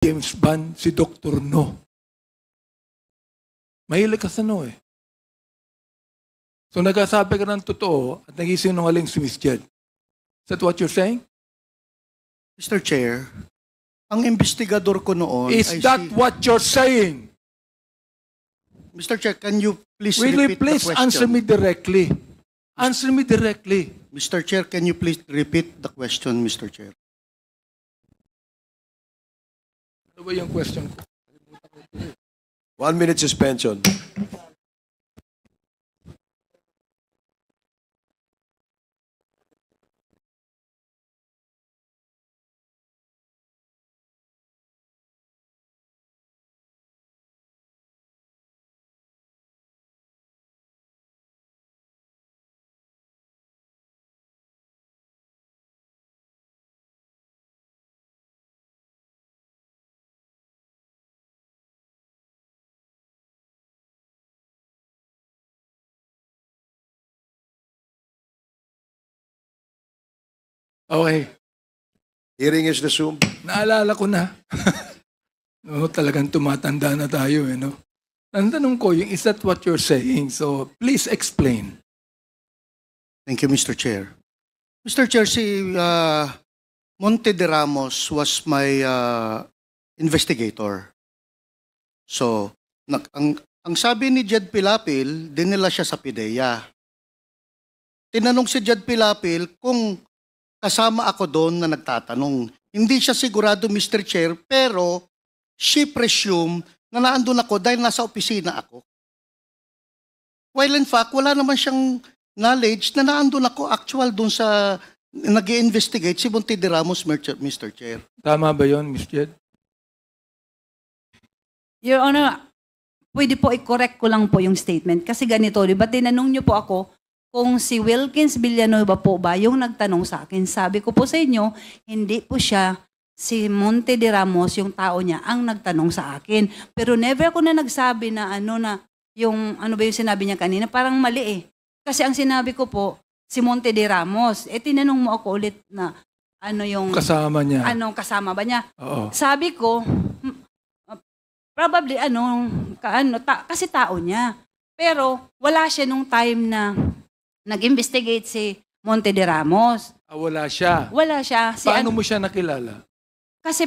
James Bond, si Dr. No. Mahilig ka sa no eh. So nagsasabi ka ng totoo at nagisinungaling si Miss Jed. Is that what you're saying? Mr. Chair, ang investigador ko noon Is that what you're saying? Mr. Chair, can you please Will you repeat please the question? answer me directly? Answer me directly. Mr. Chair, can you please repeat the question, Mr. Chair? Ano ba yung question ko? 1 minute suspension. Okay. Hearing is resumed. Naalala ko na. No, talagang tumatanda na tayo eh, no? Ang tanong ko, is that what you're saying? So, please explain. Thank you, Mr. Chair. Mr. Chair, si Monte de Ramos was my investigator. So, ang sabi ni Jed Pilapil, dinala siya sa PIDEA. Tinanong si Jed Pilapil kung kasama ako doon na nagtatanong. Hindi siya sigurado, Mr. Chair, pero she presumed na naandun ako dahil nasa opisina ako. While in fact, wala naman siyang knowledge na naandun ako actual doon sa nag-i-investigate si Monte de Ramos, Mr. Chair. Tama ba yun, Miss Jed? Your Honor, pwede po i-correct ko lang po yung statement. Kasi ganito, di ba tinanong niyo po ako kung si Wilkins Villanueva po ba yung nagtanong sa akin. Sabi ko po sa inyo, hindi po siya si Monte de Ramos, yung tao niya, ang nagtanong sa akin. Pero never ko na nagsabi na yung ano ba yung sinabi niya kanina, parang mali eh. Kasi ang sinabi ko po, si Monte de Ramos, tinanong mo ako ulit na ano yung... Kasama niya. Ano, kasama ba niya? Oo. Sabi ko, probably kasi tao niya. Pero wala siya nung time na nag-investigate si Monte de Ramos. Wala siya. Wala siya. Paano mo siya nakilala? Kasi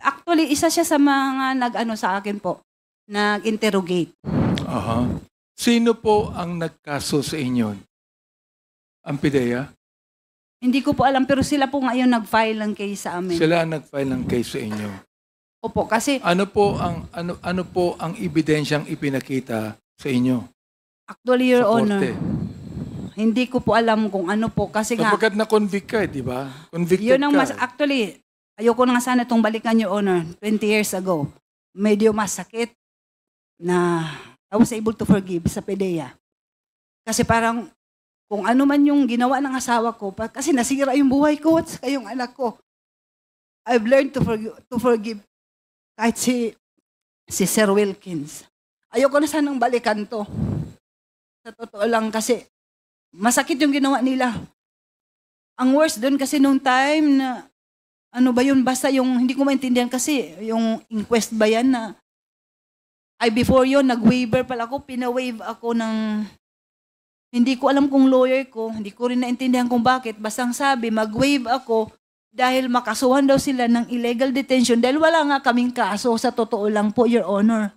actually, isa siya sa mga sa akin po, nag-interrogate. Aha. Sino po ang nagkaso sa inyo? Ang PIDEA? Hindi ko po alam, pero sila po ngayon nag-file ng case sa amin. Sila ang nag-file ng case sa inyo. Opo, kasi Ano po ang ebidensyang ipinakita sa inyo? actually, Your Sa Honor, korte? hindi ko po alam kung ano po. Kasi nga, Sapagkat na-convict ka, di ba? Convicted yun ang ka. actually, ayoko na nga sana itong balikan, Your Honor, 20 years ago. Medyo masakit na I was able to forgive sa PIDEA. Kasi parang, kung ano man yung ginawa ng asawa ko, kasi nasira yung buhay ko at saka yung anak ko, I've learned to forgive kahit si Sir Wilkins. Ayoko na sanang balikan to. Sa totoo lang kasi, masakit yung ginawa nila. Ang worst doon kasi nung time na, ano ba yun, basta yung, hindi ko maintindihan kasi, yung inquest ba yan na, before yun, nag-waiver pala ako, pina-waive ako ng, hindi ko alam kung lawyer ko, hindi ko rin naintindihan kung bakit, basta ang sabi, mag-waive ako, dahil makasuhan daw sila ng illegal detention, dahil wala nga kaming kaso, sa totoo lang po, Your Honor.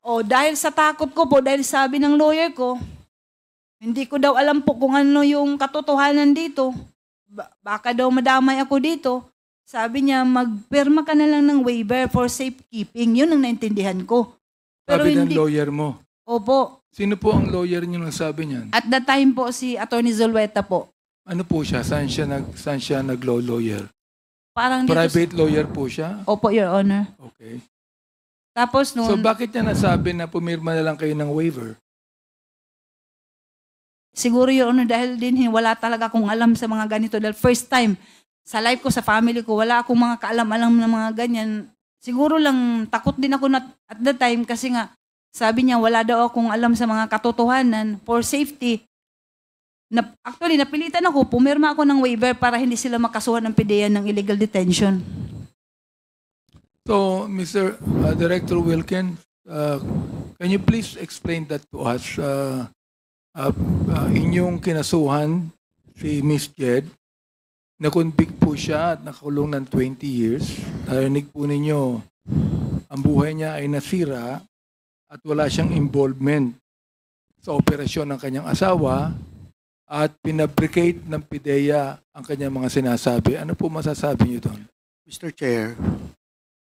O dahil sa takot ko po, dahil sabi ng lawyer ko, hindi ko daw alam po kung ano yung katotohanan dito. Baka daw madamay ako dito. Sabi niya, magpirma ka na lang ng waiver for safekeeping. Yun ang naintindihan ko. Pero Sabi hindi. ng lawyer mo. Opo. Sino po ang lawyer niyo nang sabi niyan? At that time po, si Attorney Zulueta po. Ano po siya? Saan siya nag-law lawyer? Parang dito. Private lawyer po siya? Opo, Your Honor. Okay. Tapos So noon, bakit niya nasabi na pumirma na lang kayo ng waiver? siguro Your Honor, dahil din wala talaga akong alam sa mga ganito. Dahil first time, sa life ko, sa family ko, wala akong mga kaalam-alam na mga ganyan. Siguro lang, takot din ako at that time kasi nga, sabi niya, wala daw akong alam sa mga katotohanan for safety. Actually, napilitan ako, pumirma ako ng waiver para hindi sila makasuhan ng PIDEA ng illegal detention. So, Mr. Director Wilkin, can you please explain that to us? Inyong kinasuhan si Miss Jed, na-convict po siya at nakakulong ng 20 years. Narinig po ninyo, ang buhay niya ay nasira at wala siyang involvement sa operasyon ng kanyang asawa at pinabricate ng PIDEA ang kanyang mga sinasabi. Ano po masasabi niyo doon? Mr. Chair,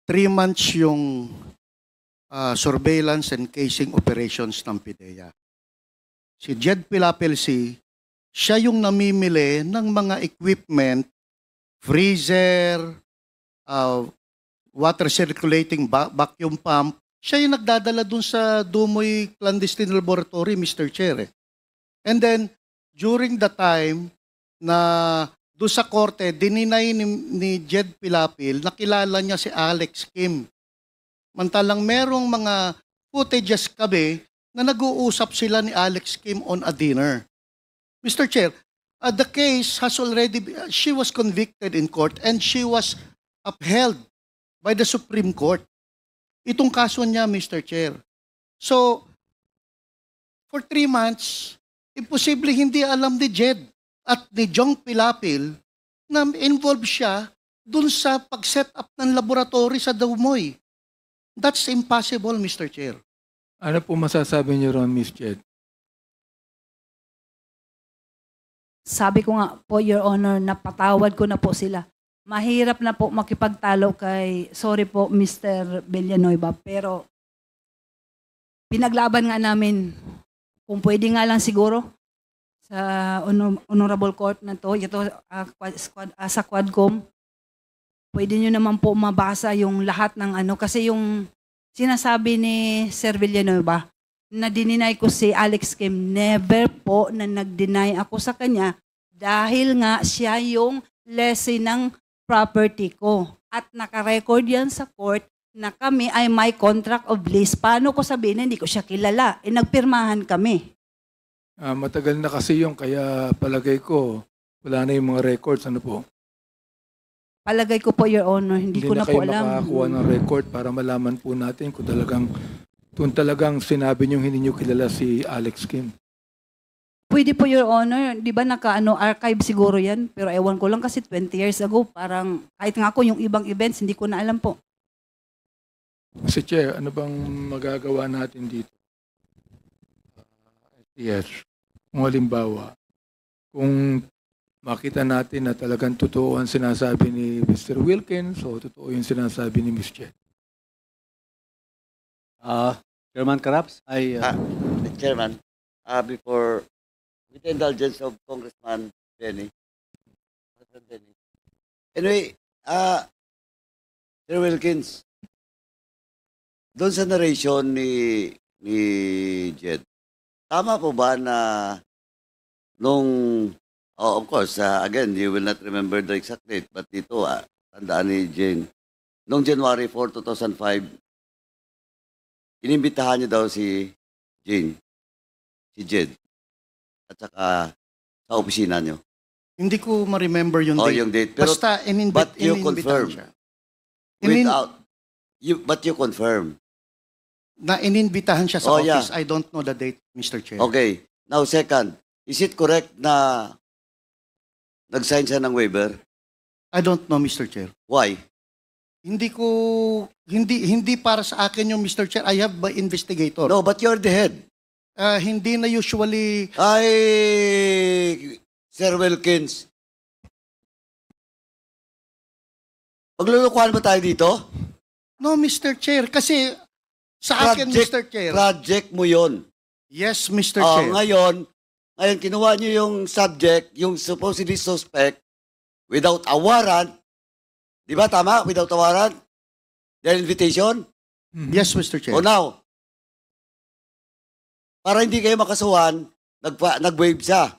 3 months yung surveillance and casing operations ng PIDEA. Si Jed Pilapelsi, siya yung namimili ng mga equipment, freezer, water circulating vacuum pump. Siya yung nagdadala dun sa Dumoy Clandestine Laboratory, Mr. Chair. And then, during the time na doon sa korte, dininay ni Jed Pilapil, nakilala niya si Alex Kim. Mantalang merong mga footages kami na nag-uusap sila ni Alex Kim on a dinner. Mr. Chair, the case has already, she was convicted in court and she was upheld by the Supreme Court. Itong kaso niya, Mr. Chair. So, for 3 months, imposible hindi alam ni Jed at ni Jong Pilapil na involved siya dun sa pag-set up ng laboratory sa Dumoy. That's impossible, Mr. Chair. Ano po masasabi niyo ron, Miss Jed? Sabi ko nga po, Your Honor, napatawad ko na po sila. Mahirap na po makipagtalo kay, sorry po, Mr. Villanueva, pero pinaglaban nga namin, kung pwede nga lang siguro, sa Honorable Court na to, ito sa Quadcom, pwede nyo naman po mabasa yung lahat ng ano, kasi yung sinasabi ni Sir Villanueva, na dininay ko si Alex Kim, never po na nag-deny ako sa kanya dahil nga siya yung lessee ng property ko. At nakarecord yan sa court na kami ay may contract of lease. Paano ko sabihin, hindi ko siya kilala. Nagpirmahan kami. Matagal na kasi yung kaya palagay ko, wala na yung mga records. Ano po? Palagay ko po, Your Honor, hindi ko na po alam. Hindi na kayo makakuha ng record para malaman po natin kung talagang sinabi niyo hindi niyo kilala si Alex Kim. Pwede po, Your Honor. Di ba archive siguro yan? Pero ewan ko lang kasi 20 years ago, parang kahit nga ako yung ibang events, hindi ko na alam po. Mr. Chair, ano bang magagawa natin dito? Yes. Kung halimbawa, kung makita natin na talagang totoo ang sinasabi ni Mr. Wilkins o totoo yung sinasabi ni Ms. Jed. Chairman Caraps, Chairman, with the indulgence of Congressman Benny. Anyway, Sir Wilkins, doon sa narration ni Jed, tama po ba na of course, again, you will not remember the exact date, but dito, tandaan ni Jane, noong January 4, 2005, inimbitahan niyo daw si Jane, si Jed, at saka sa opisina niyo. Hindi ko ma-remember yung date. Yung date. Pero, basta but you confirm. siya. But you confirm. Na ininbitahan siya sa Yeah. office. I don't know the date, Mr. Chair. Okay. Now, second, is it correct na nag-sign siya ng waiver? I don't know, Mr. Chair. Why? Hindi para sa akin yung Mr. Chair. I have my investigator. No, but you're the head. Hindi na usually, Sir Wilkins. Maglulukuhan ba tayo dito? no, Mr. Chair. Kasi sa akin, Mr. Chair. Project mo yon. Yes, Mr. Chair. Ngayon, kinuha niyo yung subject, yung supposedly suspect, without a warrant. Di ba, tama? Without a warrant? Their invitation? Yes, Mr. Chair. O now, para hindi kayo makasuhan, nag-waive siya.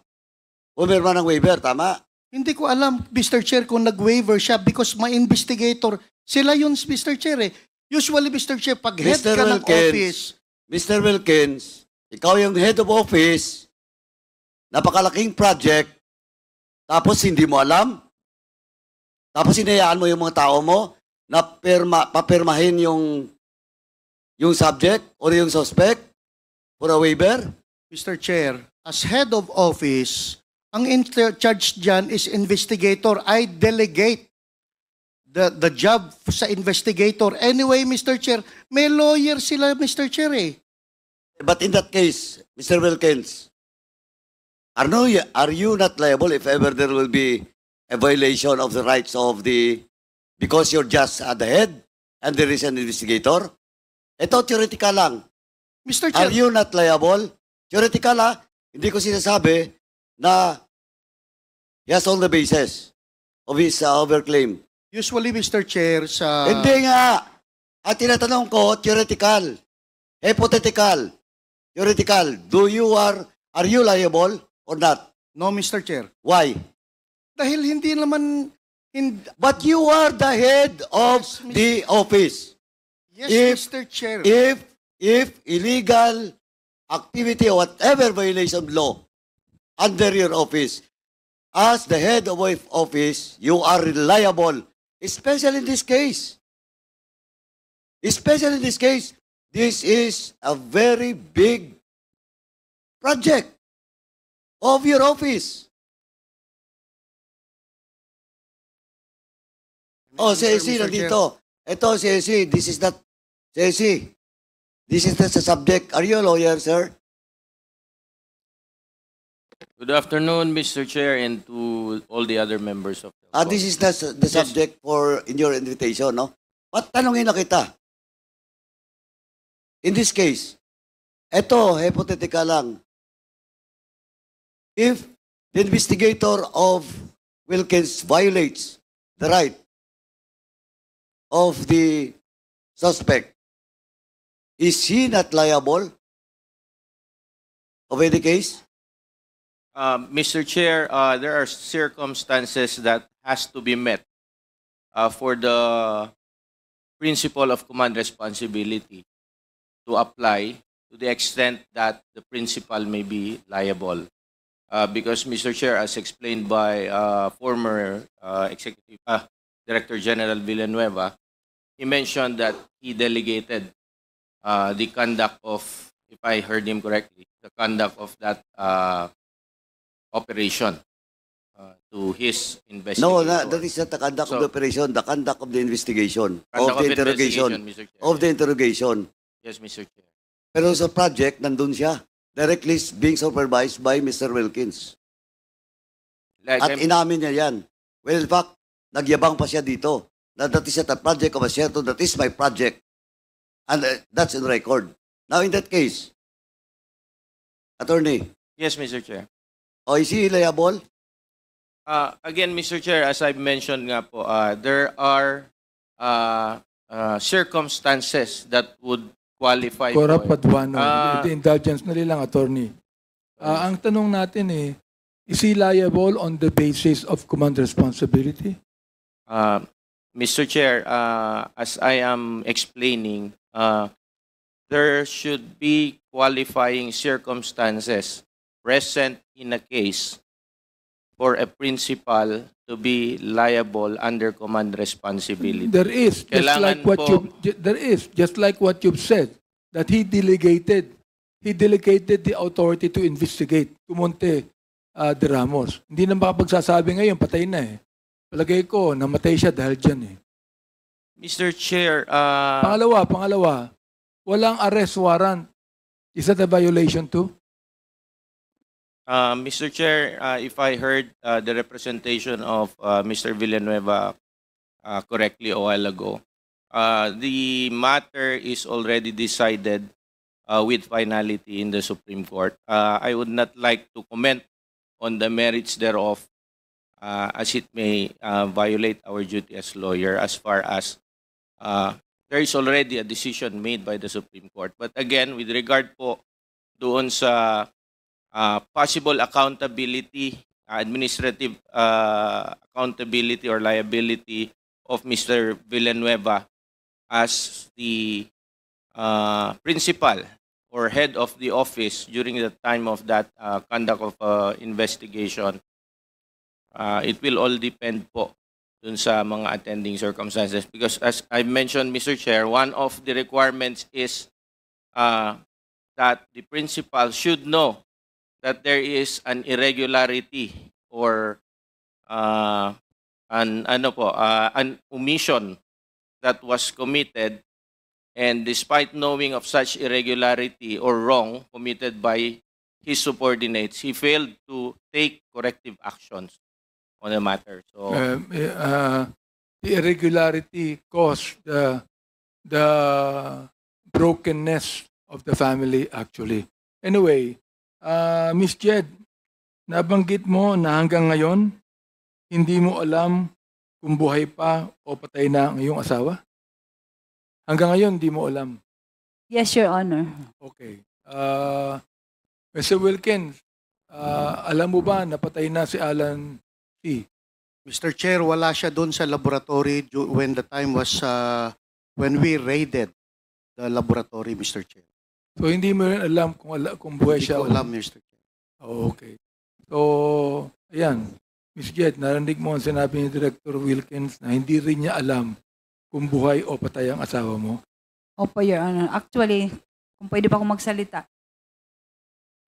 Pumirma ng waiver, tama? Hindi ko alam, Mr. Chair, kung nag-waiver siya because my investigator, sila yun, Mr. Chair. Usually, Mr. Chair, pag head Mr. ka ng Wilkins, office, Mr. Wilkins, ikaw yung head of office, napakalaking project, tapos hindi mo alam, tapos hinayaan mo yung mga tao mo na papirmahin yung subject or yung suspect for a waiver? Mr. Chair, as head of office, ang in charge dyan is investigator. I delegate the job sa investigator. Anyway, Mr. Chair, may lawyer sila, Mr. Chair eh. But in that case, Mr. Wilkins, are you not liable if ever there will be a violation of the rights of because you're just at the head and there is an investigator? Ito, theoretical lang. Mr. Are Chair, you not liable? Theoretical hindi ko sinasabi na he has all the basis of his overclaim. usually, Mr. Chair, sa... Hindi nga. At tinatanong ko, theoretical. Hypothetical. Theoretical. Are you liable or not? No, Mr. Chair. Why? Dahil hindi naman... But you are the head of Yes, Mr. the office. Yes, If- Mr. Chair. If illegal activity or whatever violation of law under your office, as the head of office, you are liable, especially in this case. Especially in this case, this is a very big project of your office. Oh, Mr. CSC, Chair. nandito. Ito, CSC, this is not, CSC, this is not the subject. Are you a lawyer, sir? Good afternoon, Mr. Chair, and to all the other members of the This is the subject for in your invitation, no? But tanongin na kita. In this case, eto, hypothetical lang. If the investigator of Wilkins violates the right of the suspect, is he not liable of any case? Mr. Chair, there are circumstances that has to be met for the principle of command responsibility to apply to the extent that the principal may be liable. Because, Mr. Chair, as explained by former Executive Director General Villanueva, he mentioned that he delegated the conduct of, if I heard him correctly, the conduct of that operation to his investigator. No, that is not the conduct of So- the operation, the conduct of the investigation, Conduct of the interrogation, Mr. Chair. of the interrogation. Yes, Mr. Chair. Pero sa project, nandun siya. Directly being supervised by Mr. Wilkins. Like At I'm- inamin niya yan. Well, in fact, nagyabang pa siya dito. That is not a project of a Asierto, that is my project. And that's in record. Now, in that case, Attorney, yes, Mr. Chair. is he liable? Again, Mr. Chair, as I've mentioned nga po, there are circumstances that would qualify Cora po. Paduano, Ah. with the indulgence na lang, attorney. Ang tanong natin is he liable on the basis of command responsibility? Mr. Chair, as I am explaining, there should be qualifying circumstances present in a case for a principal to be liable under command responsibility. There is, just like what you've said, that he delegated the authority to investigate, Tumonte de Ramos. Hindi na makapagsasabi ngayon, patay na eh. Palagay ko, namatay siya dahil dyan eh. Mr. Chair, Pangalawa, walang arrest warrant. Is that a violation too? Mr. Chair, if I heard the representation of Mr. Villanueva correctly a while ago, the matter is already decided with finality in the Supreme Court. I would not like to comment on the merits thereof as it may violate our duty as lawyer as far as there is already a decision made by the Supreme Court. But again, with regard po doon sa possible accountability, administrative accountability or liability of Mr. Villanueva as the principal or head of the office during the time of that conduct of investigation, it will all depend po dun sa mga attending circumstances. Because as I mentioned, Mr. Chair, one of the requirements is that the principal should know that there is an irregularity or an omission that was committed, and despite knowing of such irregularity or wrong committed by his subordinates, he failed to take corrective actions on the matter. So The irregularity caused the brokenness of the family actually. Anyway, Miss Jed, nabanggit mo na hanggang ngayon hindi mo alam kung buhay pa o patay na ang iyong asawa? Hanggang ngayon hindi mo alam. Yes, Your Honor. Okay. Mr. Wilkins, alam mo ba napatay na si Alan C? Mr. Chair, wala siya doon sa laboratory when the time was when we raided the laboratory, Mr. Chair. So hindi mo rin alam kung buhay Hindi siya. ko alam, Mr. Chair. Oh, okay. So, ayan. Miss Jet, narinig mo ang sinabi ni Director Wilkins na hindi rin niya alam kung buhay o patay ang asawa mo. Opo, Your Honor. Actually, kung pwede pa akong magsalita,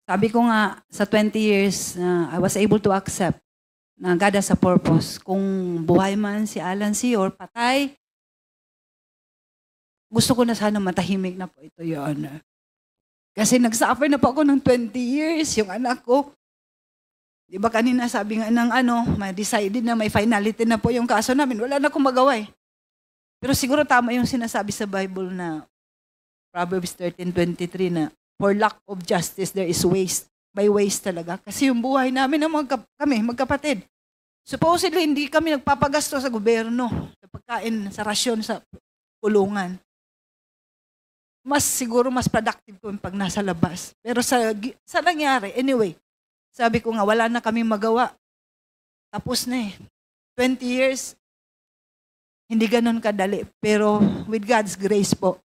sabi ko nga, sa 20 years, I was able to accept na God has a purpose. Kung buhay man si Alan C. or patay, gusto ko na sana matahimik na po ito, Your Honor. Kasi nagsuffer na po ako ng 20 years, yung anak ko. Di ba kanina sabi nga ng may decided na may finality na po yung kaso namin. Wala na akong magawa eh. Pero siguro tama yung sinasabi sa Bible na Proverbs 13:23 na for lack of justice there is waste. By waste talaga. Kasi yung buhay namin ng kami, magkapatid. Supposedly, hindi kami nagpapagasto sa gobyerno, sa pagkain, sa rasyon, sa kulungan. Siguro mas productive ko pag nasa labas. Pero sa nangyari, anyway, sabi ko nga, wala na kami magawa. Tapos na eh. 20 years, hindi ganun kadali. Pero with God's grace po,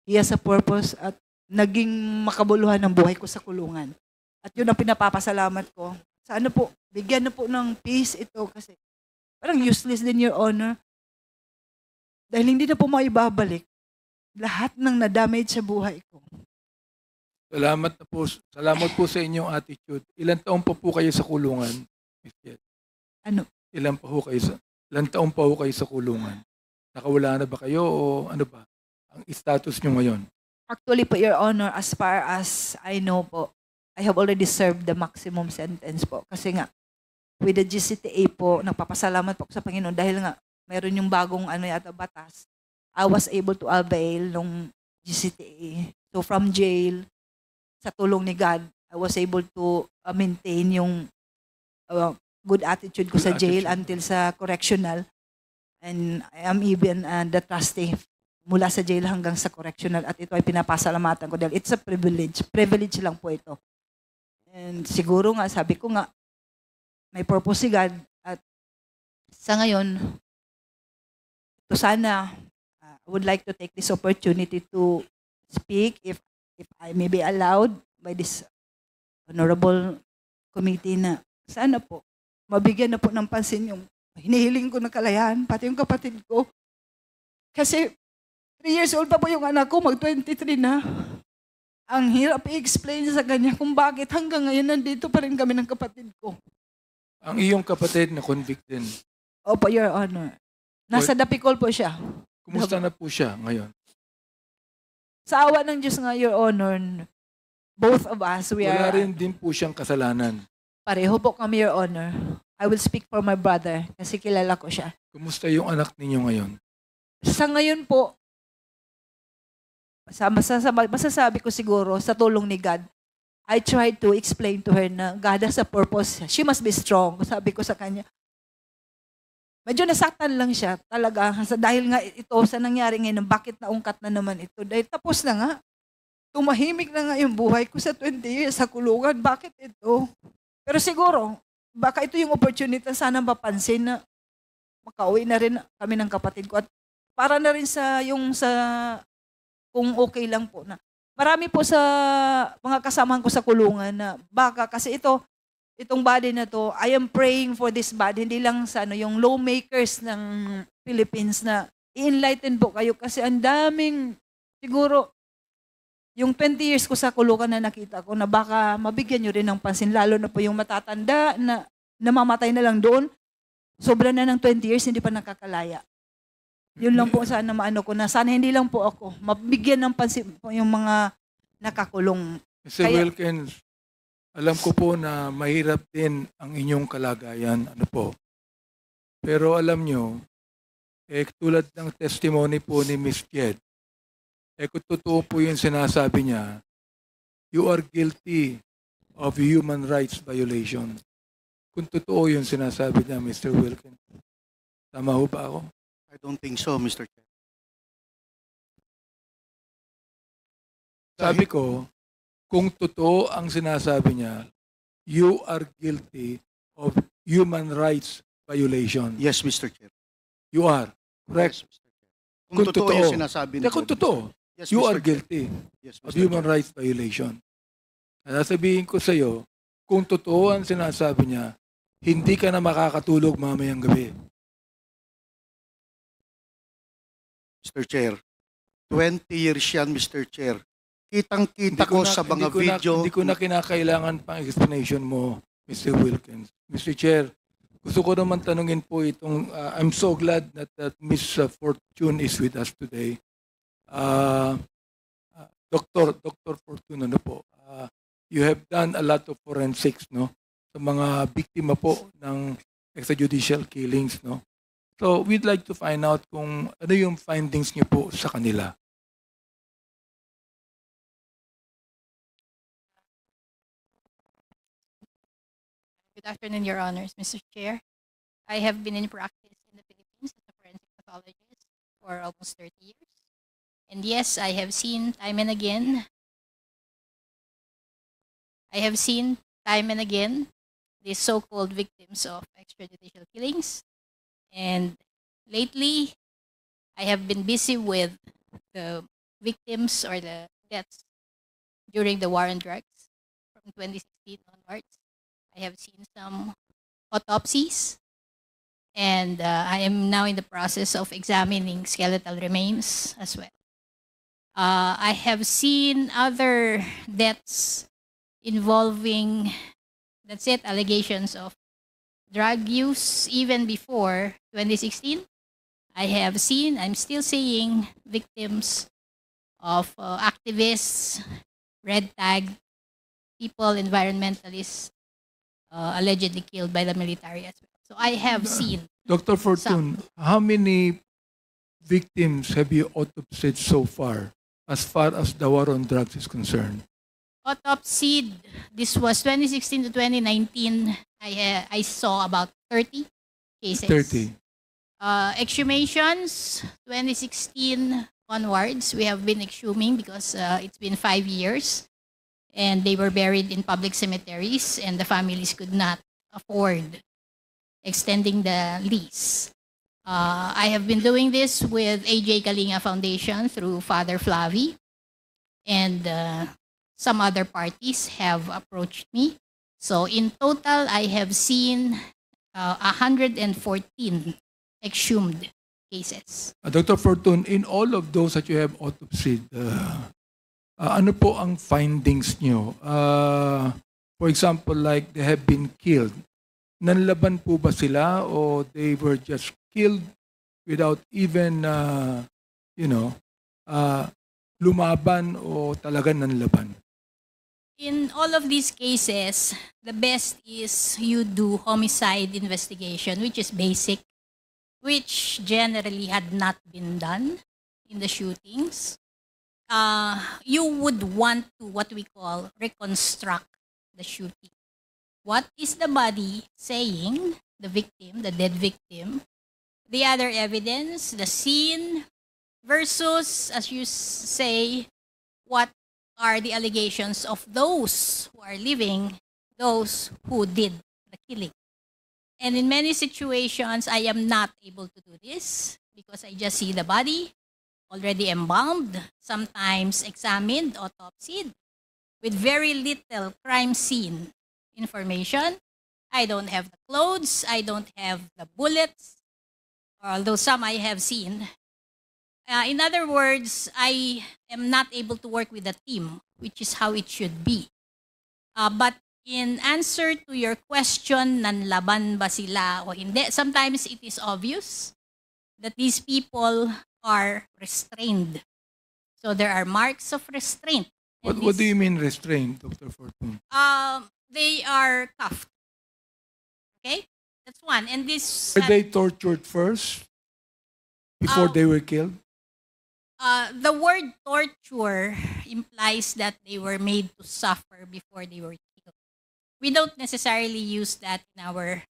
He has a purpose at naging makabuluhan ng buhay ko sa kulungan. At yun ang pinapapasalamat ko. Sana po, bigyan na po ng peace ito kasi parang useless din, Your Honor. Dahil hindi na po maibabalik lahat ng na-damage sa buhay ko. Salamat po sa inyong attitude. Ilan taon pa po kayo sa kulungan, Miss Jet? Ilan taon pa po kayo sa kulungan? Nakawala na ba kayo o ano ba? Ang status nyo ngayon? Actually po, Your Honor, as far as I know po, I have already served the maximum sentence po. Kasi nga, with the GCTA po, nagpapasalamat po sa Panginoon dahil nga, mayroon yung bagong yata batas. I was able to avail ng GCTA. So from jail, sa tulong ni God, I was able to maintain yung good attitude ko sa jail until sa correctional. And I am even the trustee mula sa jail hanggang sa correctional. At ito ay pinapasalamatan ko dahil it's a privilege. Privilege lang po ito. And siguro nga, sabi ko nga, may purpose si God. At sa ngayon, to sana, I would like to take this opportunity to speak if I may be allowed by this honorable committee na sana po, mabigyan na po ng pansin yung hinihiling ko ng kalayaan, pati yung kapatid ko. Kasi 3 years old pa po yung anak ko, mag-23 na. Ang hirap i-explain sa kanya kung bakit hanggang ngayon nandito pa rin kami ng kapatid ko. Ang iyong kapatid na convict din. Opo, Your Honor. Nasa Dapicol po siya. Kumusta na po siya ngayon? Sa awa ng Diyos nga, Your Honor, both of us, Wala rin din po siyang kasalanan. Pareho po kami, Your Honor. I will speak for my brother kasi kilala ko siya. Kumusta yung anak ninyo ngayon? Sa ngayon po, masasabi ko siguro sa tulong ni God, I tried to explain to her na God has a purpose. She must be strong. Sabi ko sa kanya, medyo nasaktan lang siya talaga. Dahil nga ito sa nangyari ngayon, bakit naungkat na naman ito? Dahil tapos na nga. Tumahimik na nga yung buhay ko sa 20 years sa kulungan. Bakit ito? Pero siguro, baka ito yung opportunity sana mapansin na makauwi na rin kami ng kapatid ko. At para na rin kung okay lang po na. Marami po sa mga kasamahan ko sa kulungan na baka kasi ito, itong body na to, I am praying for this body, hindi lang sa ano, yung lawmakers ng Philippines na i-enlighten po kayo kasi ang daming, siguro, yung 20 years ko sa kulungan na nakita ko na baka mabigyan nyo rin ng pansin, lalo na po yung matatanda na namamatay na lang doon, sobra na ng 20 years, hindi pa nakakalaya. Yun lang po sana maano ko na sana hindi lang po ako, mabigyan ng pansin po yung mga nakakulong. Mr. Wilkins, alam ko po na mahirap din ang inyong kalagayan. Ano po? Pero alam nyo, tulad ng testimony po ni Ms. Jed, kung totoo po yung sinasabi niya, you are guilty of human rights violation. Kung totoo yung sinasabi niya, Mr. Wilkins. Tama ho ba ako? I don't think so, Mr. Chair. Sabi ko, kung totoo ang sinasabi niya, you are guilty of human rights violation. Yes, Mr. Chair. You are. Correct. Yes, Mr. Chair. Kung totoo yung sinasabi ni Kung totoo, Yes, you Mr. are Chair. guilty Yes, of Mr. human Chair. rights violation. At sabihin ko sa iyo, kung totoo ang sinasabi niya, hindi ka na makakatulog mamayang gabi. Mr. Chair, 20 years yan, Mr. Chair. Kitang-kita ko sa mga video. Hindi ko na kinakailangan pang explanation mo, Mr. Wilkins. Mr. Chair, gusto ko naman tanungin po itong, I'm so glad that Ms. Fortune is with us today. Dr. Fortune, ano po, you have done a lot of forensics, no? Sa mga biktima po ng extrajudicial killings, no? So, we'd like to find out kung ano yung findings niyo po sa kanila. Good afternoon, Your Honors, Mr. Chair. I have been in practice in the Philippines as a forensic pathologist for almost 30 years. And yes, I have seen time and again these so-called victims of extrajudicial killings. And lately, I have been busy with the victims or the deaths during the war on drugs from 2016 onwards. I have seen some autopsies, and I am now in the process of examining skeletal remains as well. I have seen other deaths involving, that's it, allegations of drug use even before 2016. I'm still seeing victims of activists, red tag, people, environmentalists, allegedly killed by the military as well. So I have seen. Dr. Fortune, how many victims have you autopsied so far as the war on drugs is concerned? Autopsied, this was 2016 to 2019, I saw about 30 cases. 30. Exhumations, 2016 onwards, we have been exhuming because it's been 5 years. And they were buried in public cemeteries, and the families could not afford extending the lease. I have been doing this with AJ Kalinga Foundation through Father Flavi, and some other parties have approached me. So in total, I have seen 114 exhumed cases. Dr. Fortune, in all of those that you have autopsied, ano po ang findings nyo? For example, like they have been killed. Nanlaban po ba sila o they were just killed without even, lumaban o talagang nanlaban? In all of these cases, the best is you do homicide investigation, which is basic, which generally had not been done in the shootings. You would want to, what we call, reconstruct the shooting. What is the body saying, the victim, the dead victim, the other evidence, the scene, versus, as you say, what are the allegations of those who are living, those who did the killing. And in many situations, I am not able to do this because I just see the body already embalmed, sometimes examined, autopsied, with very little crime scene information. I don't have the clothes. I don't have the bullets, although some I have seen. In other words, I am not able to work with a team, which is how it should be. But in answer to your question, nanlaban ba sila o hindi, sometimes it is obvious that these people are restrained. So there are marks of restraint. What do you mean restrained, Dr. Fortune? They are cuffed. Okay? That's one. And this... Were they tortured first before they were killed? The word torture implies that they were made to suffer before they were killed. We don't necessarily use that in our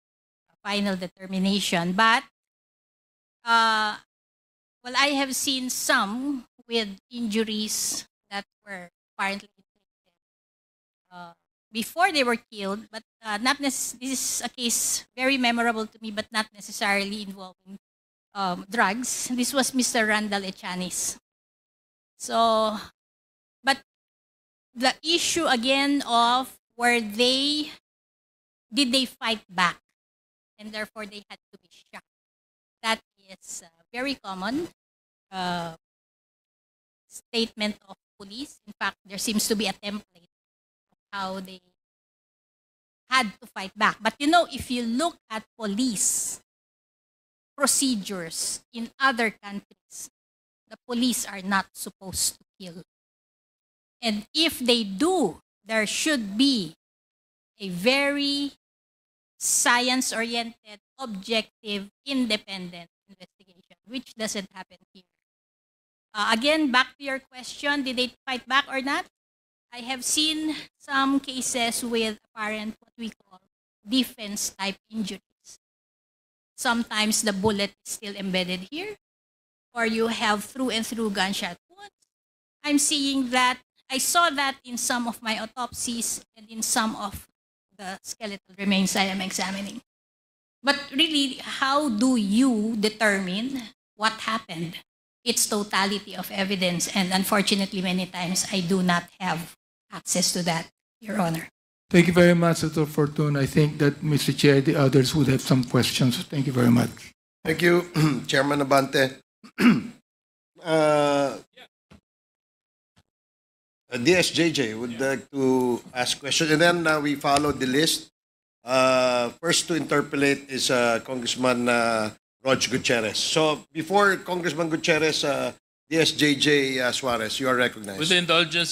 final determination, but well, I have seen some with injuries that were apparently inflicted before they were killed, but this is a case very memorable to me, but not necessarily involving drugs. This was Mr. Randall Echanis. So, but the issue again of did they fight back, and therefore they had to be shot. That is very common statement of police. In fact, there seems to be a template of how they had to fight back. But you know, if you look at police procedures in other countries, the police are not supposed to kill. And if they do, there should be a very science-oriented, objective, independent investigation, which doesn't happen here. Again, back to your question, did they fight back or not? I have seen some cases with apparent what we call defense-type injuries. Sometimes the bullet is still embedded here, or you have through-and-through gunshot wounds. I'm seeing that. I saw that in some of my autopsies and in some of the skeletal remains I am examining. But really, how do you determine what happened? It's totality of evidence, and unfortunately, many times I do not have access to that, Your Honor. Thank you very much, Dr. Fortune. I think that, Mr. Chair, the others would have some questions. Thank you very much. Thank you, Chairman Abante. DSJJ would like to ask questions, and then we follow the list. First to interpolate is Congressman Rog Gutierrez. So before Congressman Gutierrez, DSJJ Suarez, you are recognized. With the indulgence